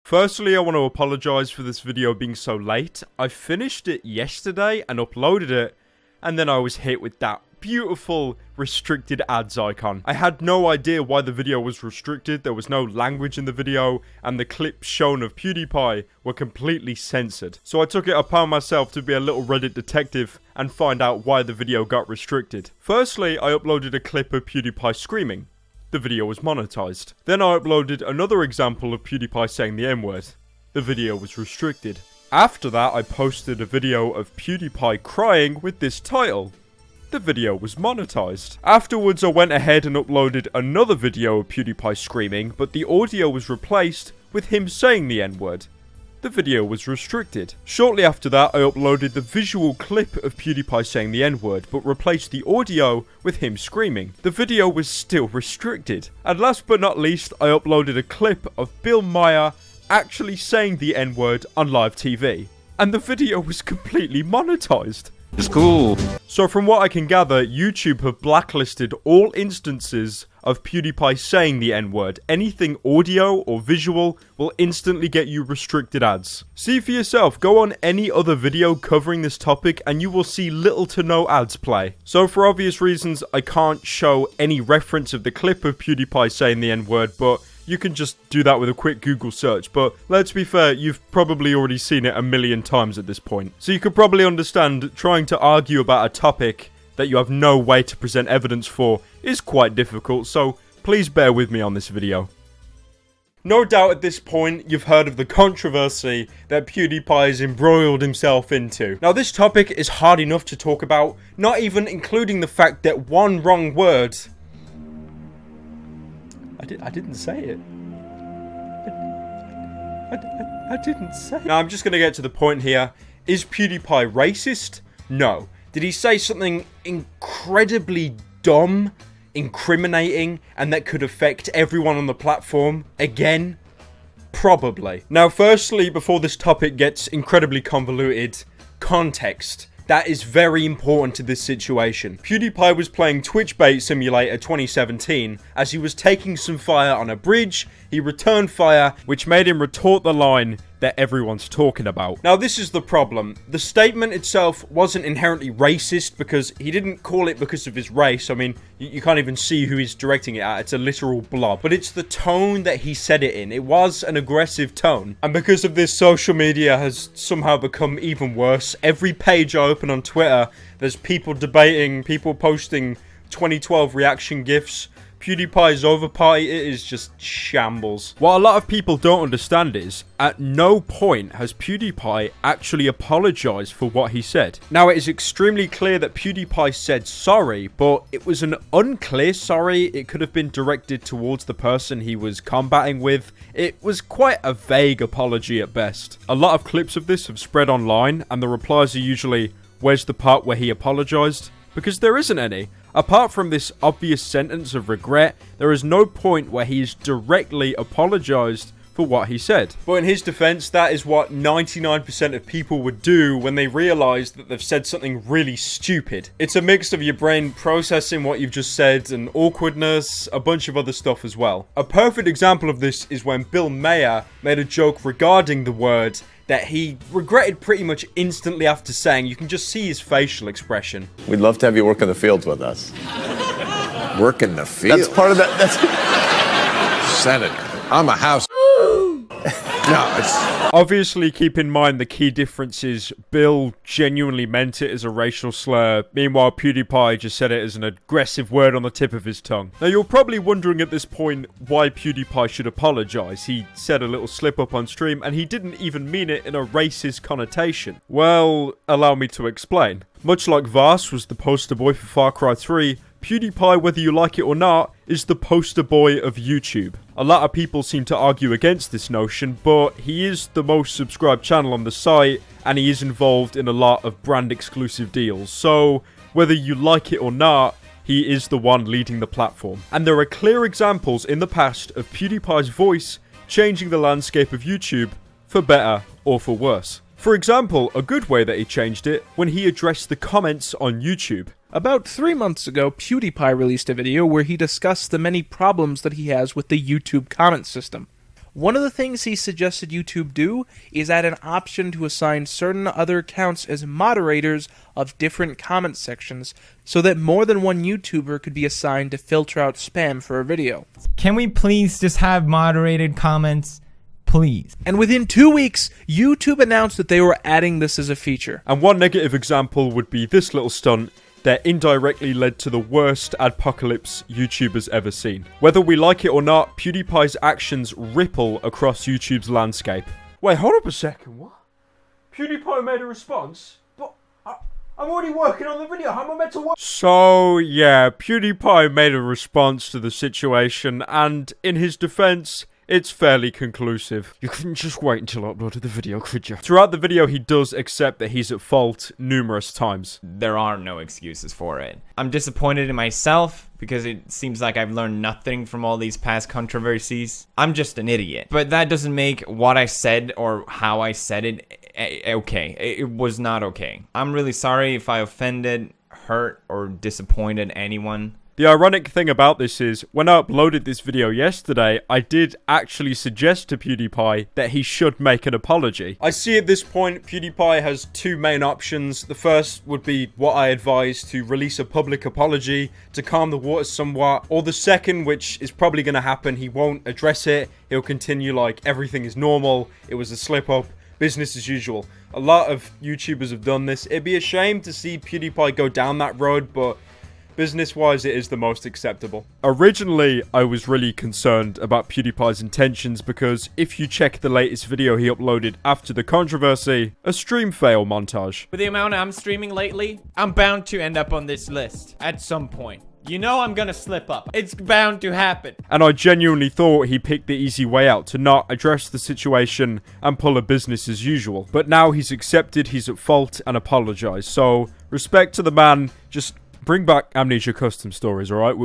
Firstly, I want to apologize for this video being so late. I finished it yesterday and uploaded it, and then I was hit with that beautiful restricted ads icon. I had no idea why the video was restricted. There was no language in the video, and the clips shown of PewDiePie were completely censored. So I took it upon myself to be a little Reddit detective and find out why the video got restricted. Firstly, I uploaded a clip of PewDiePie screaming. The video was monetized. Then I uploaded another example of PewDiePie saying the N-word. The video was restricted. After that, I posted a video of PewDiePie crying with this title. The video was monetized. Afterwards, I went ahead and uploaded another video of PewDiePie screaming, but the audio was replaced with him saying the N-word. The video was restricted. Shortly after that, I uploaded the visual clip of PewDiePie saying the N-word, but replaced the audio with him screaming. The video was still restricted. And last but not least, I uploaded a clip of Bill Maher actually saying the N-word on live TV. And the video was completely monetized. It's cool. So from what I can gather, YouTube have blacklisted all instances of PewDiePie saying the N-word. Anything audio or visual will instantly get you restricted ads. See for yourself, go on any other video covering this topic and you will see little to no ads play. So for obvious reasons, I can't show any reference of the clip of PewDiePie saying the N-word, but you can just do that with a quick Google search. But let's be fair, you've probably already seen it a million times at this point. So you could probably understand trying to argue about a topic that you have no way to present evidence for is quite difficult, so please bear with me on this video. No doubt at this point you've heard of the controversy that PewDiePie has embroiled himself into. Now this topic is hard enough to talk about, not even including the fact that one wrong word... I didn't say it. I didn't say it. Now I'm just going to get to the point here. Is PewDiePie racist? No. Did he say something incredibly dumb, incriminating, and that could affect everyone on the platform? Again? Probably. Now firstly, before this topic gets incredibly convoluted, context. That is very important to this situation. PewDiePie was playing Twitch Bait Simulator 2017. As he was taking some fire on a bridge, he returned fire, which made him retort the line that everyone's talking about. Now this is the problem. The statement itself wasn't inherently racist because he didn't call it because of his race. I mean, you can't even see who he's directing it at. It's a literal blob. But it's the tone that he said it in. It was an aggressive tone. And because of this, social media has somehow become even worse. Every page I open on Twitter, there's people debating, people posting 2012 reaction gifs. PewDiePie's over party, it is just shambles. What a lot of people don't understand is, at no point has PewDiePie actually apologized for what he said. Now it is extremely clear that PewDiePie said sorry, but it was an unclear sorry. It could have been directed towards the person he was combating with. It was quite a vague apology at best. A lot of clips of this have spread online, and the replies are usually, "Where's the part where he apologized?" Because there isn't any. Apart from this obvious sentence of regret, there is no point where he has directly apologized for what he said. But in his defense, that is what 99% of people would do when they realize that they've said something really stupid. It's a mix of your brain processing what you've just said and awkwardness, a bunch of other stuff as well. A perfect example of this is when Bill Maher made a joke regarding the word that he regretted pretty much instantly after saying. You can just see his facial expression. We'd love to have you work in the fields with us. Work in the field. That's part of that. That's Senator. I'm a house. No, it's... Obviously, keep in mind the key difference is Bill genuinely meant it as a racial slur. Meanwhile, PewDiePie just said it as an aggressive word on the tip of his tongue. Now, you're probably wondering at this point why PewDiePie should apologize. He said a little slip up on stream, and he didn't even mean it in a racist connotation. Well, allow me to explain. Much like Vars was the poster boy for Far Cry 3, PewDiePie, whether you like it or not, is the poster boy of YouTube. A lot of people seem to argue against this notion, but he is the most subscribed channel on the site, and he is involved in a lot of brand exclusive deals. So, whether you like it or not, he is the one leading the platform. And there are clear examples in the past of PewDiePie's voice changing the landscape of YouTube for better or for worse. For example, a good way that he changed it when he addressed the comments on YouTube. About 3 months ago, PewDiePie released a video where he discussed the many problems that he has with the YouTube comment system. One of the things he suggested YouTube do is add an option to assign certain other accounts as moderators of different comment sections so that more than one YouTuber could be assigned to filter out spam for a video. Can we please just have moderated comments? Please. And within 2 weeks, YouTube announced that they were adding this as a feature. And one negative example would be this little stunt that indirectly led to the worst adpocalypse YouTuber's ever seen. Whether we like it or not, PewDiePie's actions ripple across YouTube's landscape. Wait, hold up a second, what? PewDiePie made a response? But I'm already working on the video, how am I meant to work? So, yeah, PewDiePie made a response to the situation, and in his defense, it's fairly conclusive. You couldn't just wait until I uploaded the video, could you? Throughout the video, he does accept that he's at fault numerous times. There are no excuses for it. I'm disappointed in myself because it seems like I've learned nothing from all these past controversies. I'm just an idiot. But that doesn't make what I said or how I said it okay. It was not okay. I'm really sorry if I offended, hurt, or disappointed anyone. The ironic thing about this is, when I uploaded this video yesterday, I did actually suggest to PewDiePie that he should make an apology. I see at this point, PewDiePie has two main options. The first would be what I advise, to release a public apology to calm the waters somewhat. Or the second, which is probably going to happen, he won't address it. He'll continue like everything is normal. It was a slip up. Business as usual. A lot of YouTubers have done this. It'd be a shame to see PewDiePie go down that road, but business-wise, it is the most acceptable. Originally, I was really concerned about PewDiePie's intentions because if you check the latest video he uploaded after the controversy, a stream fail montage. With the amount I'm streaming lately, I'm bound to end up on this list at some point. You know I'm gonna slip up. It's bound to happen. And I genuinely thought he picked the easy way out to not address the situation and pull a business as usual. But now he's accepted he's at fault and apologized. So, respect to the man, just bring back Amnesia Custom Stories, alright?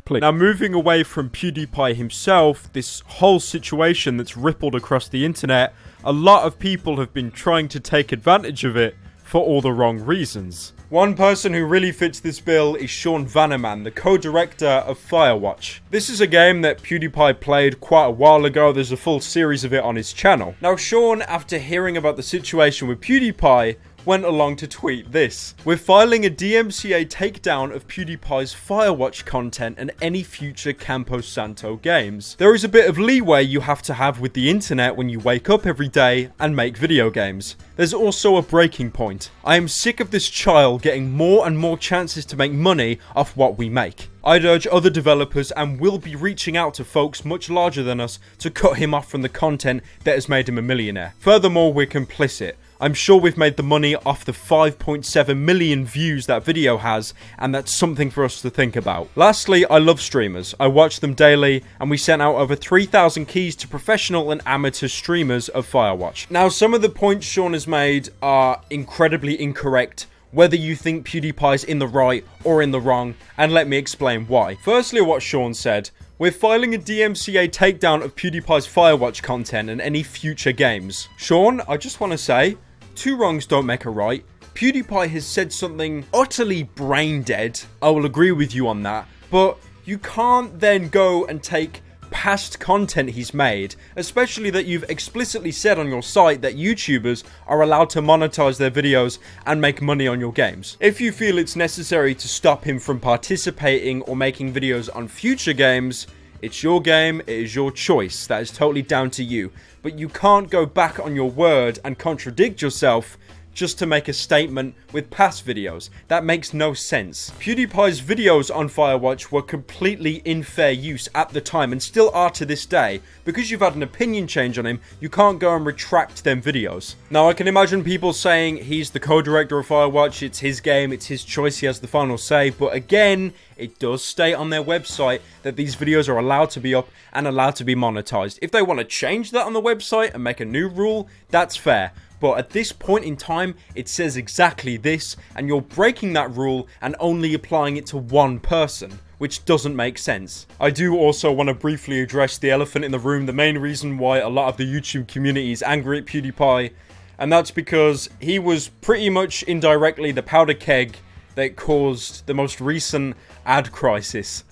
Please. Now, moving away from PewDiePie himself, this whole situation that's rippled across the internet, a lot of people have been trying to take advantage of it for all the wrong reasons. One person who really fits this bill is Sean Vanneman, the co-director of Firewatch. This is a game that PewDiePie played quite a while ago. There's a full series of it on his channel. Now, Sean, after hearing about the situation with PewDiePie, went along to tweet this: "We're filing a DMCA takedown of PewDiePie's Firewatch content and any future Campo Santo games. There is a bit of leeway you have to have with the internet when you wake up every day and make video games. There's also a breaking point. I am sick of this child getting more and more chances to make money off what we make. I'd urge other developers, and will be reaching out to folks much larger than us, to cut him off from the content that has made him a millionaire. Furthermore, we're complicit. I'm sure we've made the money off the 5.7 million views that video has, and that's something for us to think about. Lastly, I love streamers. I watch them daily, and we sent out over 3,000 keys to professional and amateur streamers of Firewatch." Now, some of the points Sean has made are incredibly incorrect, whether you think PewDiePie's in the right or in the wrong, and let me explain why. Firstly, what Sean said: "We're filing a DMCA takedown of PewDiePie's Firewatch content and any future games." Sean, I just want to say, two wrongs don't make a right. PewDiePie has said something utterly brain dead. I will agree with you on that. But you can't then go and take past content he's made, especially that you've explicitly said on your site that YouTubers are allowed to monetize their videos and make money on your games. If you feel it's necessary to stop him from participating or making videos on future games, it's your game, it is your choice. That is totally down to you. But you can't go back on your word and contradict yourself just to make a statement with past videos. That makes no sense. PewDiePie's videos on Firewatch were completely in fair use at the time, and still are to this day. Because you've had an opinion change on him, you can't go and retract them videos. Now, I can imagine people saying he's the co-director of Firewatch, it's his game, it's his choice, he has the final say, but again, it does state on their website that these videos are allowed to be up and allowed to be monetized. If they want to change that on the website and make a new rule, that's fair. But at this point in time, it says exactly this, and you're breaking that rule and only applying it to one person, which doesn't make sense. I do also want to briefly address the elephant in the room, the main reason why a lot of the YouTube community is angry at PewDiePie, and that's because he was pretty much indirectly the powder keg that caused the most recent ad crisis.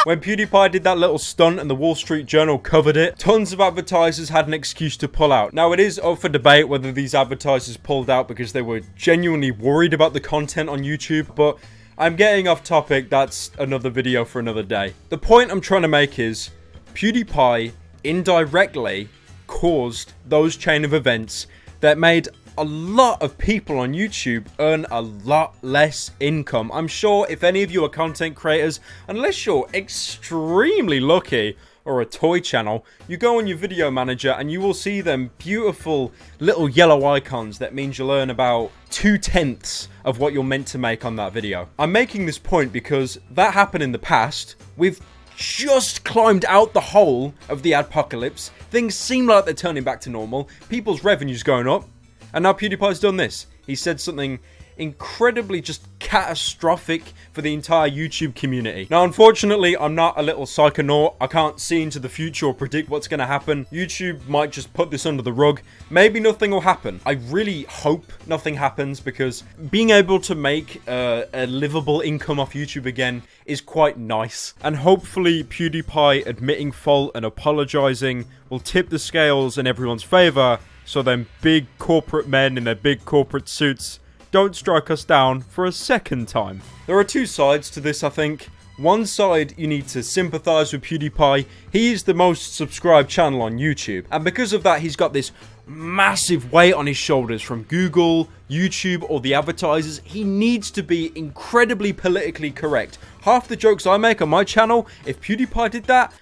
When PewDiePie did that little stunt and the Wall Street Journal covered it, tons of advertisers had an excuse to pull out. Now, it is up for debate whether these advertisers pulled out because they were genuinely worried about the content on YouTube, but I'm getting off topic. That's another video for another day. The point I'm trying to make is PewDiePie indirectly caused those chain of events that made a lot of people on YouTube earn a lot less income. I'm sure if any of you are content creators, unless you're extremely lucky or a toy channel, you go on your video manager and you will see them beautiful little yellow icons that means you'll earn about 2/10 of what you're meant to make on that video. I'm making this point because that happened in the past. We've just climbed out the hole of the adpocalypse. Things seem like they're turning back to normal. People's revenue's going up. And now PewDiePie's done this. He said something incredibly just catastrophic for the entire YouTube community. Now, unfortunately, I'm not a little psychonaut. I can't see into the future or predict what's going to happen. YouTube might just put this under the rug. Maybe nothing will happen. I really hope nothing happens because being able to make a livable income off YouTube again is quite nice. And hopefully PewDiePie admitting fault and apologizing will tip the scales in everyone's favor, so then big corporate men in their big corporate suits don't strike us down for a second time. There are two sides to this, I think. One side, you need to sympathize with PewDiePie. He is the most subscribed channel on YouTube, and because of that, he's got this massive weight on his shoulders from Google, YouTube, or the advertisers. He needs to be incredibly politically correct. Half the jokes I make on my channel, if PewDiePie did that,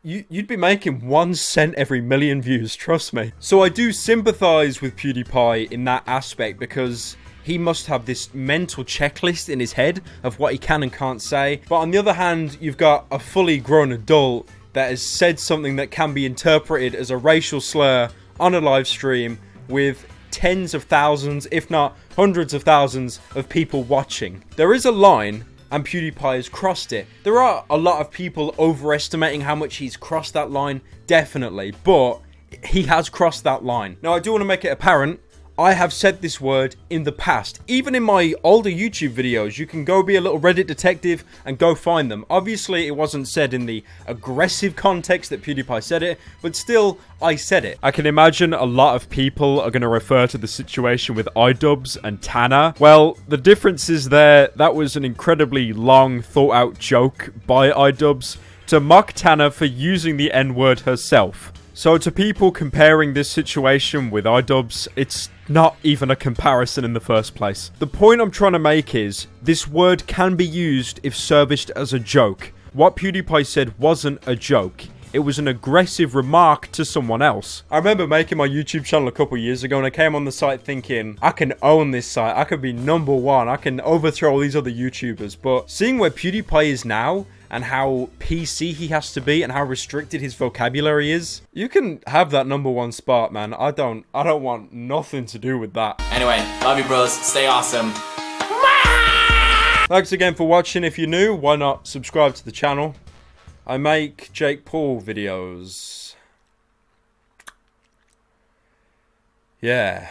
you'd be making 1 cent every million views, trust me. So I do sympathize with PewDiePie in that aspect because he must have this mental checklist in his head of what he can and can't say. But on the other hand, you've got a fully grown adult that has said something that can be interpreted as a racial slur on a live stream with tens of thousands, if not hundreds of thousands of people watching. There is a line, and PewDiePie has crossed it. There are a lot of people overestimating how much he's crossed that line, definitely, but he has crossed that line. Now, I do want to make it apparent, I have said this word in the past. Even in my older YouTube videos, you can go be a little Reddit detective and go find them. Obviously, it wasn't said in the aggressive context that PewDiePie said it, but still, I said it. I can imagine a lot of people are going to refer to the situation with iDubbbz and Tanner. Well, the difference is that was an incredibly long, thought-out joke by iDubbbz to mock Tanner for using the N-word herself. So to people comparing this situation with iDubbbz, it's not even a comparison in the first place. The point I'm trying to make is, this word can be used if serviced as a joke. What PewDiePie said wasn't a joke. It was an aggressive remark to someone else. I remember making my YouTube channel a couple years ago and I came on the site thinking, I can own this site, I could be #1, I can overthrow all these other YouTubers. But seeing where PewDiePie is now, and how PC he has to be, and how restricted his vocabulary is, you can have that #1 spot, man. I don't want nothing to do with that. Anyway, love you, bros. Stay awesome. Thanks again for watching. If you're new, why not subscribe to the channel? I make Jake Paul videos. Yeah.